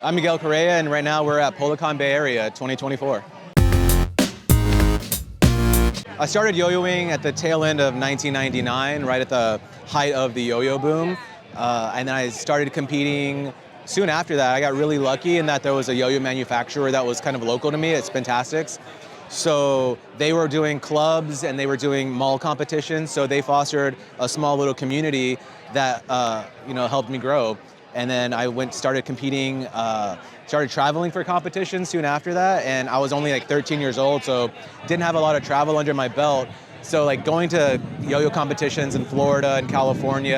I'm Miguel Correa, and right now we're at Polacon, Bay Area, 2024. I started yo-yoing at the tail end of 1999, right at the height of the yo-yo boom. And then I started competing soon after that. I got really lucky in that there was a yo-yo manufacturer that was kind of local to me at Spintastics. So they were doing clubs and they were doing mall competitions. So they fostered a small little community that helped me grow. And then I started competing, started traveling for competitions soon after that. And I was only like 13 years old, so didn't have a lot of travel under my belt. So like going to yo-yo competitions in Florida and California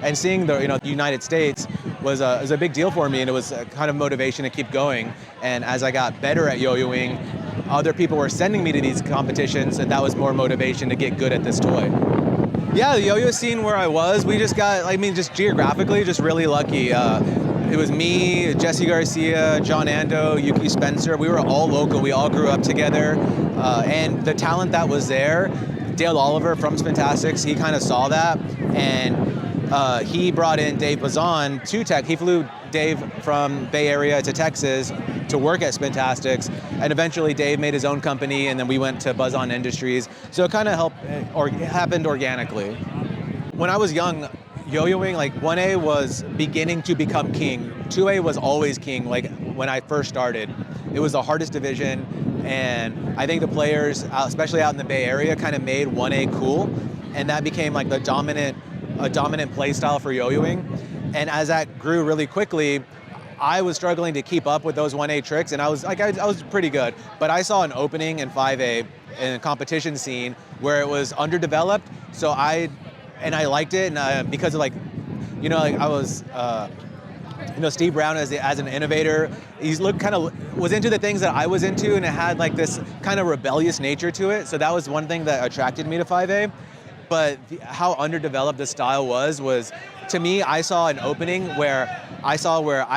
and seeing the United States was a big deal for me, and it was a kind of motivation to keep going. And as I got better at yo-yoing, other people were sending me to these competitions, and that was more motivation to get good at this toy. Yeah, the yo-yo scene where I was, we just got, just geographically, just really lucky. It was me, Jesse Garcia, John Ando, Yuki Spencer. We were all local. We all grew up together. And the talent that was there, Dale Oliver from Spintastics, he kind of saw that. And he brought in Dave Bazan to Tech. He flew Dave from Bay Area to Texas to work at Spintastics, and eventually Dave made his own company, and then we went to Bazan Industries. So it kind of happened organically. When I was young, yo-yoing, like 1A was beginning to become king. 2A was always king, like when I first started. It was the hardest division, and I think the players, especially out in the Bay Area, kind of made 1A cool, and that became like a dominant play style for yo-yoing. And as that grew really quickly, I was struggling to keep up with those 1A tricks, and I was pretty good. But I saw an opening in 5A in a competition scene where it was underdeveloped. So I liked it, and because of I was, Steve Brown as an innovator, was into the things that I was into, and it had like this kind of rebellious nature to it. So that was one thing that attracted me to 5A. But how underdeveloped the style was to me, I saw an opening where I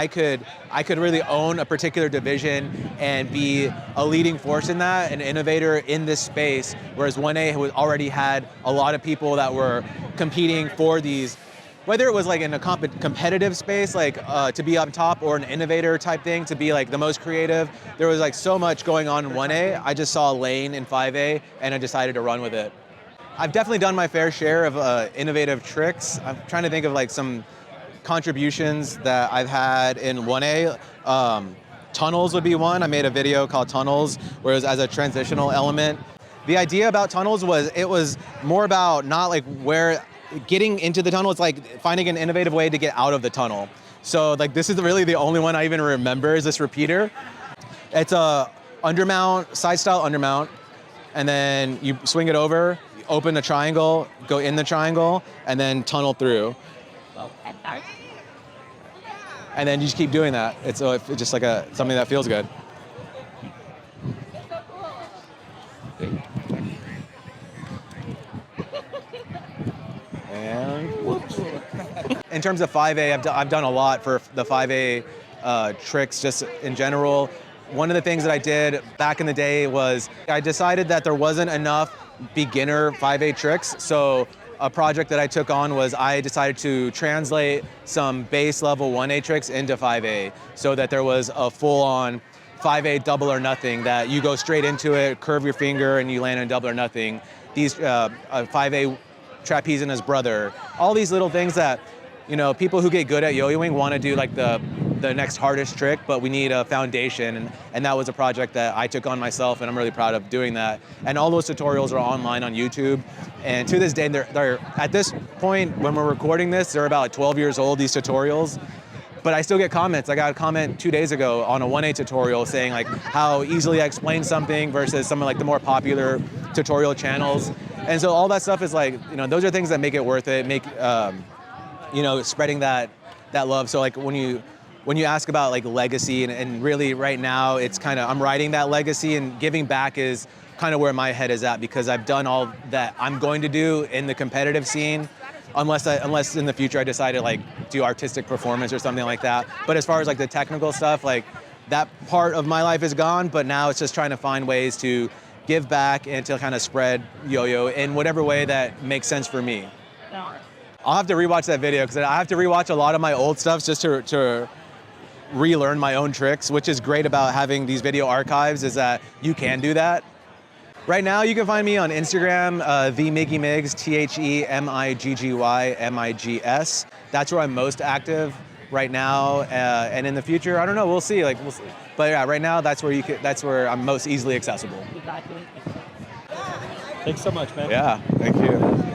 could really own a particular division and be a leading force in that, an innovator in this space, whereas 1A already had a lot of people that were competing for these, whether it was like in a competitive space, like to be up top, or an innovator type thing, to be like the most creative. There was like so much going on in 1A. I just saw a lane in 5A, and I decided to run with it. I've definitely done my fair share of innovative tricks. I'm trying to think of like some contributions that I've had in 1A. Tunnels would be one. I made a video called Tunnels, where it was as a transitional element. The idea about tunnels was, it was more about not like getting into the tunnel, it's like finding an innovative way to get out of the tunnel. So like this is really the only one I even remember is this repeater. It's a undermount, side style undermount, and then you swing it over, open the triangle, go in the triangle, and then tunnel through. And then you just keep doing that. It's just like something that feels good. And whoops. In terms of 5A, I've done a lot for the 5A tricks just in general. One of the things that I did back in the day was I decided that there wasn't enough beginner 5A tricks. So a project that I took on was I decided to translate some base level 1A tricks into 5A, so that there was a full-on 5A double or nothing, that you go straight into it, curve your finger, and you land in double or nothing. These 5A trapeze and his brother, all these little things that people who get good at yo-yoing want to do like the next hardest trick, but we need a foundation, and that was a project that I took on myself, and I'm really proud of doing that. And all those tutorials are online on YouTube, and to this day, they're at this point when we're recording this, they're about 12 years old, these tutorials. But I still get comments. I got a comment 2 days ago on a 1A tutorial saying like how easily I explain something versus some of like the more popular tutorial channels. And so all that stuff is like, those are things that make it worth it, make spreading that love. So like when you ask about like legacy, and really right now it's kind of, I'm riding that legacy, and giving back is kind of where my head is at, because I've done all that I'm going to do in the competitive scene, unless in the future I decide to like do artistic performance or something like that. But as far as like the technical stuff, like that part of my life is gone, but now it's just trying to find ways to give back and to kind of spread yo-yo in whatever way that makes sense for me. I'll have to rewatch that video, because I have to rewatch a lot of my old stuff just to relearn my own tricks, which is great about having these video archives, is that you can do that. Right now, you can find me on Instagram, the Miggy Migs, TheMiggymyMigs. That's where I'm most active right now, and in the future, I don't know. We'll see. We'll see. But yeah, right now, that's where I'm most easily accessible. Thanks so much, man. Yeah, thank you.